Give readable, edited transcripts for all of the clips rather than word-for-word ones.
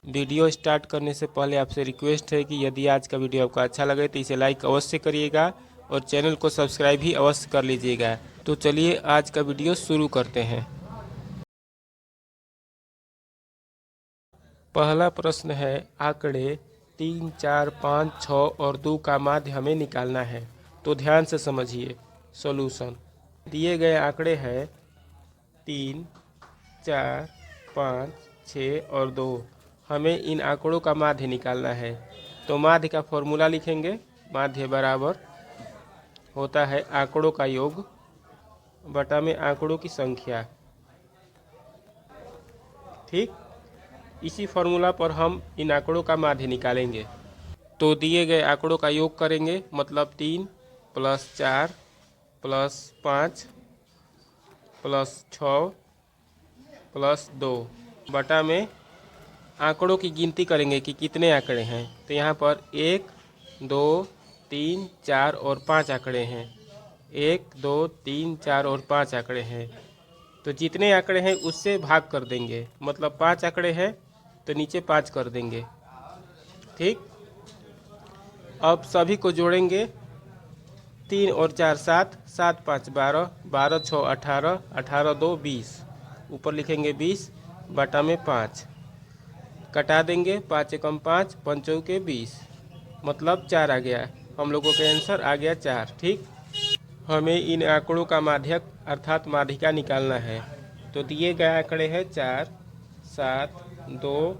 Video start करने से पहले आपसे रिक्वेस्ट है कि यदि आज का वीडियो आपको अच्छा लगे तो इसे लाइक अवश्य करिएगा और चैनल को सब्सक्राइब भी अवश्य कर लीजिएगा। तो चलिए आज का वीडियो शुरू करते हैं। पहला प्रश्न है, आंकड़े 3, 4, 5, 6 और 2 का माध्य हमें निकालना है। तो ध्यान से समझिए सॉल्यूशन। दिए गए आंकड़े हैं 3, 4, 5, 6 और 2। हमें इन आंकड़ों का माध्य निकालना है। तो माध्य का फॉर्मूला लिखेंगे। माध्य बराबर होता है आंकड़ों का योग बटा में आंकड़ों की संख्या। ठीक, इसी फॉर्मूला पर हम इन आंकड़ों का माध्य निकालेंगे। तो दिए गए आंकड़ों का योग करेंगे, मतलब 3 + 4 + 5 + 6 + 2 बटा में आंकड़ों की गिनती करेंगे कि कितने आंकड़े हैं। तो यहाँ पर 1, 2, 3, 4 और 5 आंकड़े हैं। 1, 2, 3, 4 और 5 आंकड़े हैं। तो जितने आंकड़े हैं उससे भाग कर देंगे, मतलब 5 आंकड़े हैं तो नीचे 5 कर देंगे। ठीक, अब सभी को जोड़ेंगे। 3 और 4 7, 7 5 12, 12 6 18, 18 2 20। ऊपर लिखेंगे 20 बटा में 5, कटा देंगे। 5 एकम 5, 5 चौके 20, मतलब 4 आ गया। हम लोगों का आंसर आ गया 4। ठीक, हमें इन आंकड़ों का माध्यक अर्थात माध्यिका निकालना है। तो दिए गए आंकड़े हैं 4, 7, 2,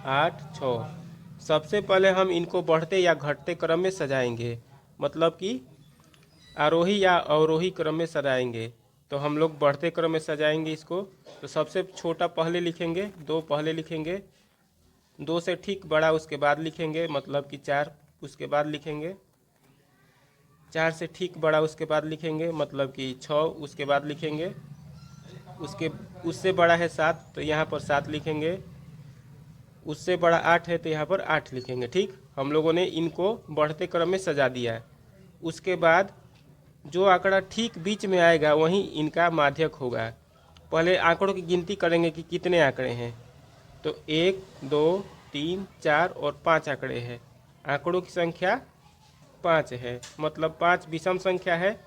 8, 6। सबसे पहले हम इनको बढ़ते या घटते क्रम में सजाएंगे, मतलब कि आरोही या अवरोही क्रम में सजाएंगे। तो हम लोग बढ़ते क्रम में सजाएंगे इसको। तो सबसे छोटा पहले लिखेंगे, 2 पहले लिखेंगे, 2 से ठीक बड़ा उसके बाद लिखेंगे, मतलब कि 4 उसके बाद लिखेंगे, 4 से ठीक बड़ा उसके बाद लिखेंगे, मतलब कि 6 उसके बाद लिखेंगे, उससे बड़ा है 7 तो यहाँ पर 7 लिखेंगे, उससे बड़ा 8 है तो यहाँ पर 8 लिखेंगे। ठीक, हम लोगों ने इनको बढ़ते क्रम में सजा दिया है। उसके बाद जो आंकड़ा ठीक बीच में आएगा वही इनका माध्यक होगा। पहले आंकड़ों की गिनती करेंगे कि कितने आंकड़े हैं। तो 1, 2, 3, 4 और 5 आंकड़े हैं। आंकड़ों की संख्या 5 है, मतलब 5 विषम संख्या है।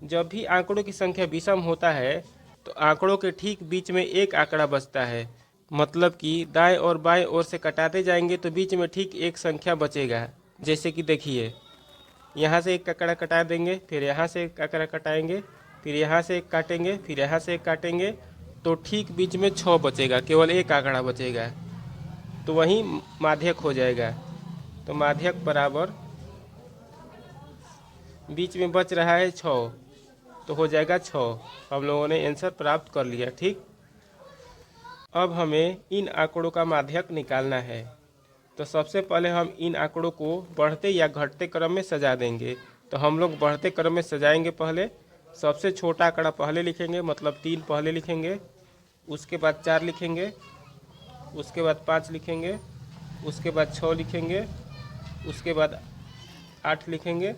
जब भी आंकड़ों की संख्या विषम होता है तो आंकड़ों के ठीक बीच में एक आंकड़ा बचता है, मतलब कि दाएं और बाएं ओर से कटाते जाएंगे तो बीच में ठीक एक संख्या बचेगा। जैसे कि देखिए, यहाँ से एक आंकड़ा कटा देंगे, फिर यहाँ से एक आंकड़ा कटाएंगे, फिर यहाँ से एक काटेंगे, फिर यहाँ से एक काटेंगे, तो ठीक बीच में 6 बचेगा, केवल एक आंकड़ा बचेगा। तो वही माध्यक हो जाएगा। तो माध्यक बराबर बीच में बच रहा है 6, तो हो जाएगा 6। हम लोगों ने आंसर प्राप्त कर लिया। ठीक, अब हमें इन आंकड़ों का माध्यक निकालना है। तो सबसे पहले हम इन आंकड़ों को बढ़ते या घटते क्रम में सजा देंगे। तो हम लोग बढ़ते क्रम में सजाएंगे। पहले सबसे छोटा आंकड़ा पहले लिखेंगे, मतलब 3 पहले लिखेंगे, उसके बाद 4 लिखेंगे, उसके बाद 5 लिखेंगे, उसके बाद 6 लिखेंगे, उसके बाद 8 लिखेंगे,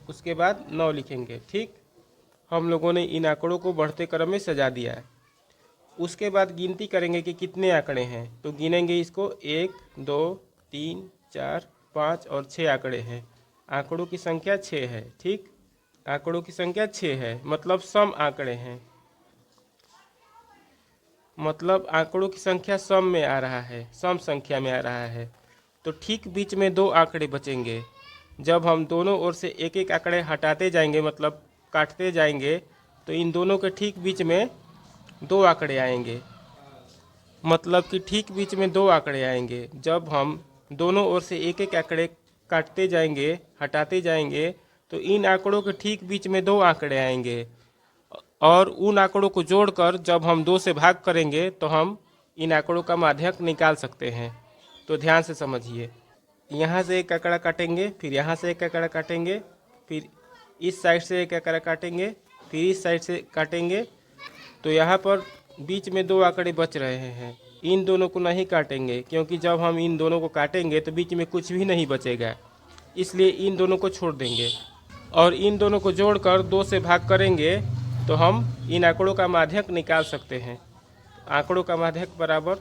उसके बाद 9 लिखेंगे। ठीक, हम लोगों ने इन आंकड़ों को बढ़ते क्रम में सजा दिया है। उसके बाद गिनती करेंगे कि कितने आंकड़े हैं। तो गिनेंगे इसको, 1, 2, 3, 4, 5 और 6 आंकड़े हैं। आंकड़ों की संख्या 6 है। ठीक, आंकड़ों की संख्या 6 है, मतलब सम आंकड़े हैं, मतलब आंकड़ों की संख्या सम में आ रहा है, सम संख्या में आ रहा है। तो ठीक बीच में 2 आंकड़े बचेंगे। जब हम दोनों ओर से एक एक आंकड़े हटाते जाएंगे, मतलब काटते जाएंगे, तो इन दोनों के ठीक बीच में 2 आंकड़े आएंगे, मतलब कि ठीक बीच में 2 आंकड़े आएंगे। जब हम दोनों ओर से एक एक आंकड़े काटते जाएंगे, हटाते जाएंगे, तो इन आंकड़ों के ठीक बीच में 2 आंकड़े आएंगे, और उन आंकड़ों को जोड़कर जब हम 2 से भाग करेंगे तो हम इन आंकड़ों का माध्यक निकाल सकते हैं। तो ध्यान से समझिए, यहाँ से एक आंकड़ा काटेंगे, फिर यहाँ से एक आंकड़ा काटेंगे, फिर इस साइड से एक आंकड़ा काटेंगे, फिर इस साइड से काटेंगे। तो यहाँ पर बीच में 2 आंकड़े बच रहे हैं। इन दोनों को नहीं काटेंगे, क्योंकि जब हम इन दोनों को काटेंगे तो बीच में कुछ भी नहीं बचेगा, इसलिए इन दोनों को छोड़ देंगे और इन दोनों को जोड़कर 2 से भाग करेंगे तो हम इन आंकड़ों का माध्यक निकाल सकते हैं। आंकड़ों का माध्य बराबर,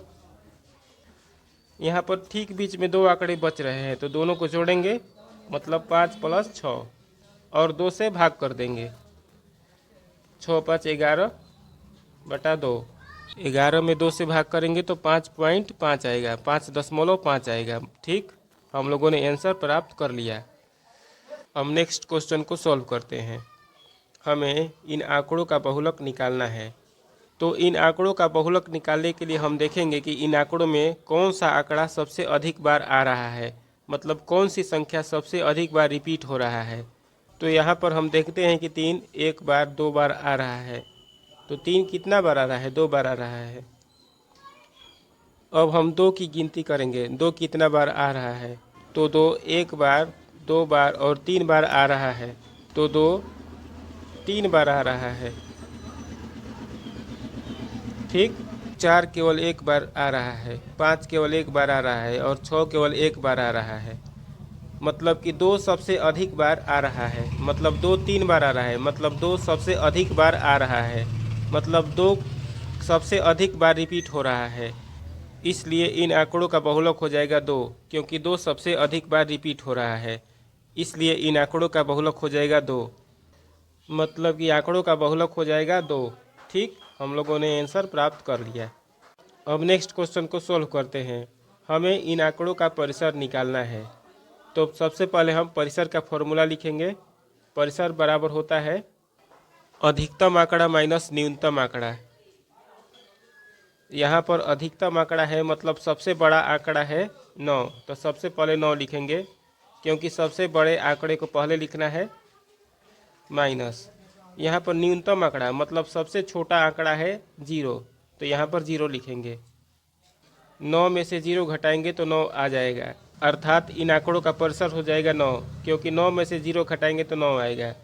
यहाँ पर ठीक बीच में दो आंकड़े बच रहे हैं तो दोनों को जोड़ेंगे, मतलब 5 + 6 और 2 से भाग कर देंगे। 6 × 5 = 11/2। 11 में 2 से भाग करेंगे तो 5.5 आएगा, 5.5 आएगा। ठीक, हम लोगों ने आंसर प्राप्त कर लिया। अब नेक्स्ट क्वेश्चन को सॉल्व करते हैं। हमें इन आंकड़ों का बहुलक निकालना है। तो इन आंकड़ों का बहुलक निकालने के लिए हम देखेंगे कि इन आंकड़ों में कौन सा आंकड़ा सबसे अधिक बार आ रहा है, मतलब कौन सी संख्या सबसे अधिक बार रिपीट हो रहा है। तो यहाँ पर हम देखते हैं कि 3 1 बार 2 बार आ रहा है। तो 3 कितना बार आ रहा है? 2 बार आ रहा है। अब हम 2 की गिनती करेंगे, 2 कितना बार आ रहा है? तो 2 1 बार 2 बार और 3 बार आ रहा है। तो 2 3 बार आ रहा है। ठीक, 4 केवल 1 बार आ रहा है, 5 केवल 1 बार आ रहा है और 6 केवल 1 बार आ रहा है। मतलब कि 2 सबसे अधिक बार आ रहा है, मतलब 2 3 बार आ रहा है, मतलब 2 सबसे अधिक बार आ रहा है, मतलब 2 सबसे अधिक बार रिपीट हो रहा है। इसलिए इन आंकड़ों का बहुलक हो जाएगा 2, क्योंकि 2 सबसे अधिक बार रिपीट हो रहा है। इसलिए इन आंकड़ों का बहुलक हो जाएगा 2, मतलब कि आंकड़ों का बहुलक हो जाएगा 2। ठीक, हम लोगों ने आंसर प्राप्त कर लिया। अब नेक्स्ट क्वेश्चन को सॉल्व करते हैं। हमें इन आंकड़ों का परिसर निकालना है। तो सबसे पहले हम परिसर का फॉर्मूला लिखेंगे। परिसर बराबर होता है अधिकतम आंकड़ा माइनस न्यूनतम आंकड़ा। यहाँ पर अधिकतम आंकड़ा है, मतलब सबसे बड़ा आंकड़ा है 9, तो सबसे पहले 9 लिखेंगे, क्योंकि सबसे बड़े आंकड़े को पहले लिखना है, माइनस। यहाँ पर न्यूनतम आंकड़ा मतलब सबसे छोटा आंकड़ा है 0, तो यहाँ पर 0 लिखेंगे। 9 में से 0 घटाएंगे तो 9 आ जाएगा, अर्थात इन आंकड़ों का परिसर हो जाएगा 9, क्योंकि 9 में से 0 घटाएंगे तो 9 आएगा।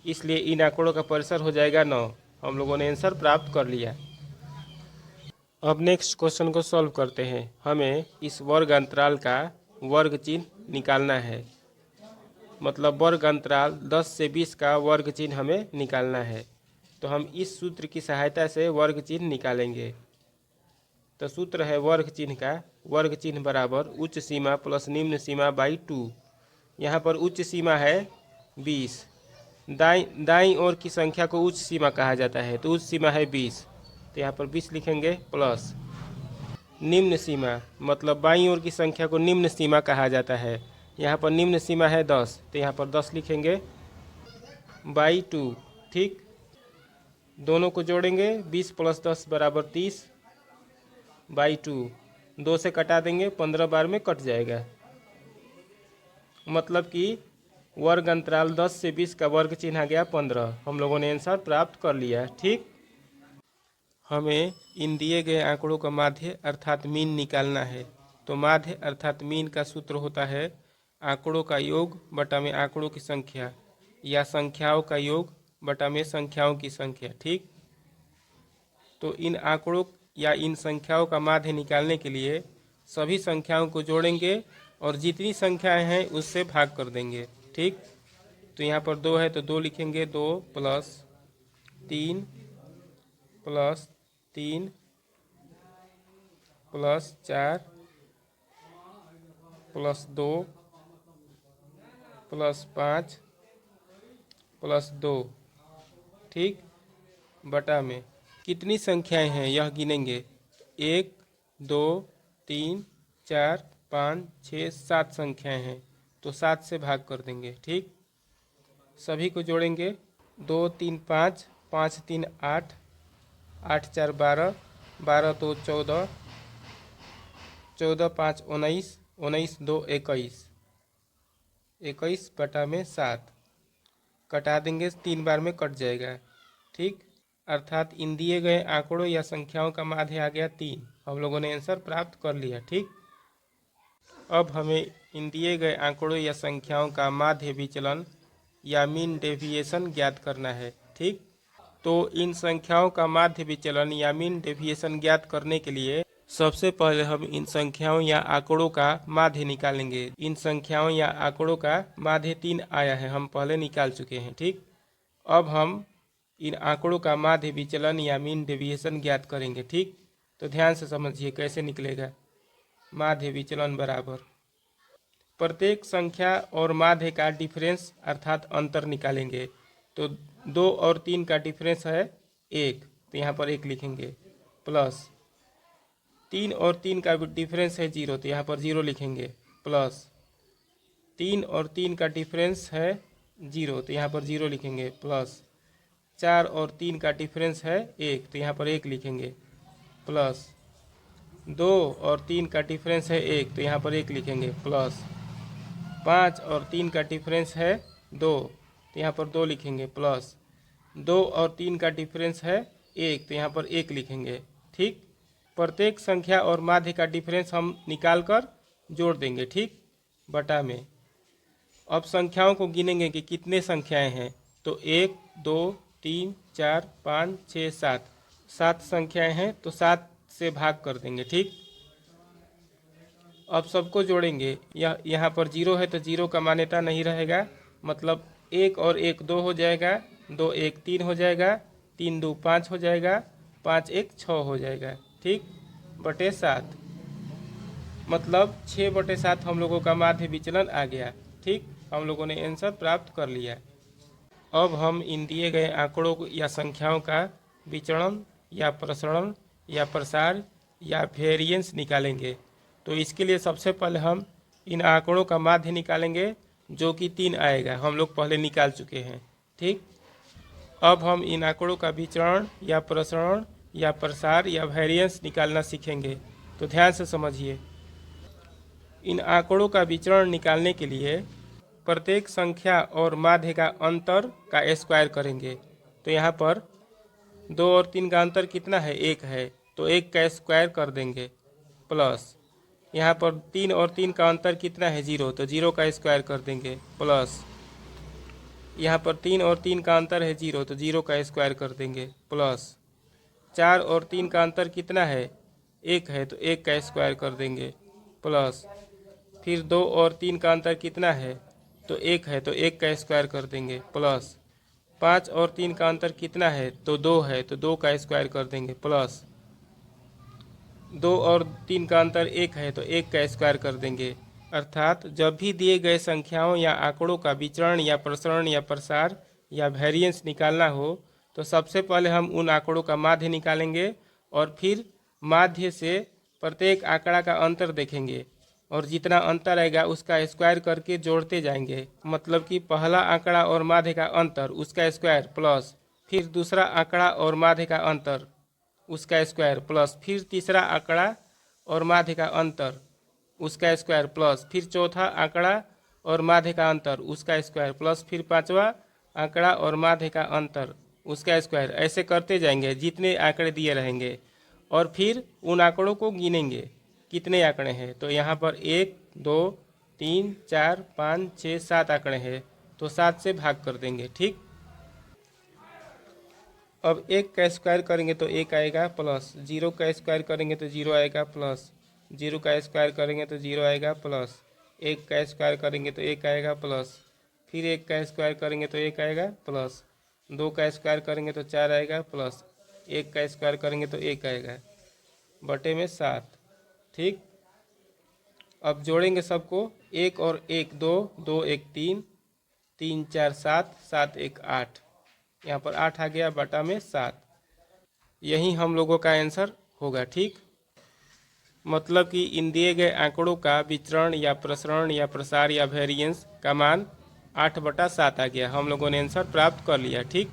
इसलिए इन आंकड़ों का परिसर हो जाएगा 9। हम लोगों ने आंसर प्राप्त कर लिया। अब नेक्स्ट क्वेश्चन को सॉल्व करते हैं। हमें इस वर्ग अंतराल का वर्ग चिन्ह निकालना है, मतलब वर्ग अंतराल 10 से 20 का वर्ग चिन्ह हमें निकालना है। तो हम इस सूत्र की सहायता से वर्ग चिन्ह निकालेंगे। तो सूत्र है वर्ग चिन्ह का, वर्ग चिन्ह बराबर उच्च सीमा प्लस निम्न सीमा बाई 2। यहाँ पर उच्च सीमा है 20, दाईं ओर की संख्या को उच्च सीमा कहा जाता है, तो उच्च सीमा है 20, तो यहाँ पर 20 लिखेंगे, प्लस निम्न सीमा मतलब बाईं ओर की संख्या को निम्न सीमा कहा जाता है, यहाँ पर निम्न सीमा है 10, तो यहाँ पर 10 लिखेंगे बाई 2। ठीक, दोनों को जोड़ेंगे, 20 + 10 = 30 बाई 2। 2 से कटा देंगे, 15 बार में कट जाएगा। मतलब कि वर्ग अंतराल 10 से 20 का वर्ग चिन्ह आ गया 15। हम लोगों ने आंसर प्राप्त कर लिया। ठीक, हमें इन दिए गए आंकड़ों का माध्य अर्थात मीन निकालना है। तो माध्य अर्थात मीन का सूत्र होता है आंकड़ों का योग बटा में आंकड़ों की संख्या, या संख्याओं का योग बटा में संख्याओं की संख्या। ठीक, तो इन आंकड़ों या इन संख्याओं का माध्य निकालने के लिए सभी संख्याओं को जोड़ेंगे और जितनी संख्याएं हैं उससे भाग कर देंगे। ठीक, तो यहाँ पर 2 है तो 2 लिखेंगे, 2 + 3 + 3 + 4 + 2 + 5 + 2। ठीक, बटा में कितनी संख्याएं हैं यह गिनेंगे, 1 2 3 4 5 6 7 संख्याएं हैं, तो 7 से भाग कर देंगे। ठीक, सभी को जोड़ेंगे, 2 3 5 5 3 8 8 4 12 12 2 14 14 5 19 19 2 21 21 बटा में 7 कटा देंगे, 3 बार में कट जाएगा। ठीक, अर्थात इन दिए गए आंकड़ों या संख्याओं का माध्य आ गया 3। हम लोगों ने आंसर प्राप्त कर लिया। ठीक, अब हमें इन दिए गए आंकड़ों या संख्याओं का माध्य विचलन या मीन डेविएशन ज्ञात करना है। ठीक, तो इन संख्याओं का माध्य विचलन या मीन डेविएशन ज्ञात करने के लिए सबसे पहले हम इन संख्याओं या आंकड़ों का माध्य निकालेंगे। इन संख्याओं या आंकड़ों का माध्य 3 आया है, हम पहले निकाल चुके हैं। ठीक, अब हम इन आंकड़ों का माध्य विचलन या मीन डेविएशन ज्ञात करेंगे। ठीक, तो ध्यान से समझिए कैसे निकलेगा। माध्य विचलन बराबर प्रत्येक संख्या और माध्य का डिफरेंस अर्थात अंतर निकालेंगे। तो 2 और 3 का डिफरेंस है 1, तो यहाँ पर 1 लिखेंगे, प्लस 3 और 3 का डिफरेंस है 0, तो यहाँ पर 0 लिखेंगे, प्लस 3 और 3 का डिफरेंस है 0, तो यहाँ पर 0 लिखेंगे, प्लस 4 और 3 का डिफरेंस है 1, तो यहाँ पर 1 लिखेंगे, प्लस 2 और 3 का डिफरेंस है 1, तो यहाँ पर 1 लिखेंगे, प्लस 5 और 3 का डिफरेंस है 2, तो यहाँ पर 2 लिखेंगे, प्लस 2 और 3 का डिफरेंस है 1, तो यहाँ पर 1 लिखेंगे। ठीक, प्रत्येक संख्या और माध्य का डिफरेंस हम निकाल कर जोड़ देंगे, ठीक, बटा में। अब संख्याओं को गिनेंगे कि कितने संख्याएं हैं। तो 1 2 3 4 5 6 7 7 संख्याएं हैं, तो 7 से भाग कर देंगे। ठीक, अब सबको जोड़ेंगे। यहाँ पर 0 है तो 0 का मान्यता नहीं रहेगा, मतलब 1 और 1 2 हो जाएगा, 2 1 3 हो जाएगा, 3 2 5 हो जाएगा, 5 1 6 हो जाएगा। ठीक, बटे 7, मतलब 6/7 हम लोगों का माध्य विचलन आ गया। ठीक, हम लोगों ने आंसर प्राप्त कर लिया। अब हम इन दिए गए आंकड़ों या संख्याओं का विचरण या प्रसरण या प्रसार या वेरिएंस निकालेंगे। तो इसके लिए सबसे पहले हम इन आंकड़ों का माध्य निकालेंगे, जो कि 3 आएगा, हम लोग पहले निकाल चुके हैं। ठीक, अब हम इन आंकड़ों का विचरण या प्रसरण या प्रसार या वेरिएंस निकालना सीखेंगे। तो ध्यान से समझिए। इन आंकड़ों का विचरण निकालने के लिए प्रत्येक संख्या और माध्य का अंतर का स्क्वायर करेंगे। तो यहाँ पर 2 और 3 का अंतर कितना है, 1 है, तो 1 का स्क्वायर कर देंगे, प्लस यहाँ पर 3 और 3 का अंतर कितना है, 0, तो 0 का स्क्वायर कर देंगे, प्लस यहाँ पर 3 और 3 का अंतर है 0, तो 0 का स्क्वायर कर देंगे, प्लस 4 और 3 का अंतर कितना है, 1 है, तो 1 का स्क्वायर कर देंगे, प्लस फिर 2 और 3 का अंतर कितना है, तो 1 है, तो 1 का स्क्वायर कर देंगे, प्लस 5 और 3 का अंतर कितना है, तो 2 है, तो 2 का स्क्वायर कर देंगे, प्लस 2 और 3 का अंतर 1 है, तो 1 का स्क्वायर कर देंगे। अर्थात जब भी दिए गए संख्याओं या आंकड़ों का विचरण या प्रसरण या प्रसार या वेरिएंस निकालना हो, तो सबसे पहले हम उन आंकड़ों का माध्य निकालेंगे और फिर माध्य से प्रत्येक आंकड़ा का अंतर देखेंगे और जितना अंतर आएगा उसका स्क्वायर करके जोड़ते जाएंगे। मतलब कि पहला आंकड़ा और माध्य का अंतर उसका स्क्वायर, प्लस फिर दूसरा आंकड़ा और माध्य का अंतर उसका स्क्वायर, प्लस फिर तीसरा आंकड़ा और माध्य का अंतर उसका स्क्वायर, प्लस फिर चौथा आंकड़ा और माध्य का अंतर उसका स्क्वायर, प्लस फिर पांचवा आंकड़ा और माध्य का अंतर उसका स्क्वायर। ऐसे करते जाएंगे जितने आंकड़े दिए रहेंगे और फिर उन आंकड़ों को गिनेंगे कितने आंकड़े हैं। तो यहाँ पर 1 2 3 4 5 6 7 आंकड़े हैं, तो 7 से भाग कर देंगे। ठीक, अब 1 का स्क्वायर करेंगे तो 1 आएगा, प्लस 0 का स्क्वायर करेंगे तो 0 आएगा, प्लस 0 का स्क्वायर करेंगे तो 0 आएगा, प्लस 1 का स्क्वायर करेंगे तो 1 आएगा, प्लस फिर 1 का स्क्वायर करेंगे तो 1 आएगा, प्लस 2 का स्क्वायर करेंगे तो 4 आएगा, प्लस 1 का स्क्वायर करेंगे तो 1 आएगा, बटे में 7। ठीक, अब जोड़ेंगे सबको, 1 और 1 2, 2 1 3, 3 4 7, 7 1 8, यहाँ पर 8 आ गया, बटा में 7। यही हम लोगों का आंसर होगा। ठीक, मतलब कि इन दिए गए आंकड़ों का विचरण या प्रसरण या प्रसार या वेरिएंस का मान 8/7 आ गया। हम लोगों ने आंसर प्राप्त कर लिया। ठीक,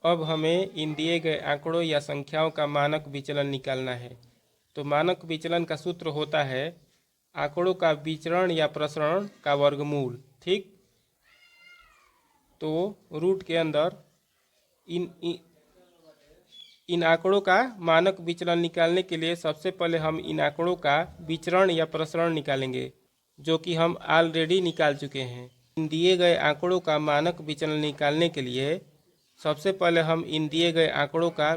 अब हमें इन दिए गए आंकड़ों या संख्याओं का मानक विचलन निकालना है। तो मानक विचलन का सूत्र होता है आंकड़ों का विचरण या प्रसरण का वर्गमूल। ठीक, तो रूट के अंदर इन आंकड़ों का मानक विचलन निकालने के लिए सबसे पहले हम इन आंकड़ों का विचरण या प्रसरण निकालेंगे, जो कि हम ऑलरेडी निकाल चुके हैं। इन दिए गए आंकड़ों का मानक विचलन निकालने के लिए सबसे पहले हम इन दिए गए आंकड़ों का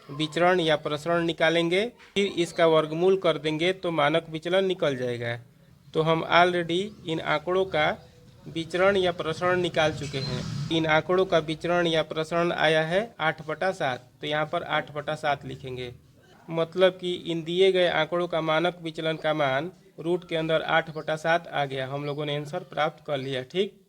विचरण या प्रसरण निकालेंगे, फिर इसका वर्गमूल कर देंगे तो मानक विचलन निकल जाएगा। तो हम ऑलरेडी इन आंकड़ों का विचरण या प्रसरण निकाल चुके हैं। इन आंकड़ों का विचरण या प्रसरण आया है 8/7, तो यहाँ पर 8/7 लिखेंगे। मतलब कि इन दिए गए आंकड़ों का मानक विचलन का मान रूट के अंदर 8/7 आ गया। हम लोगों ने आंसर प्राप्त कर लिया। ठीक।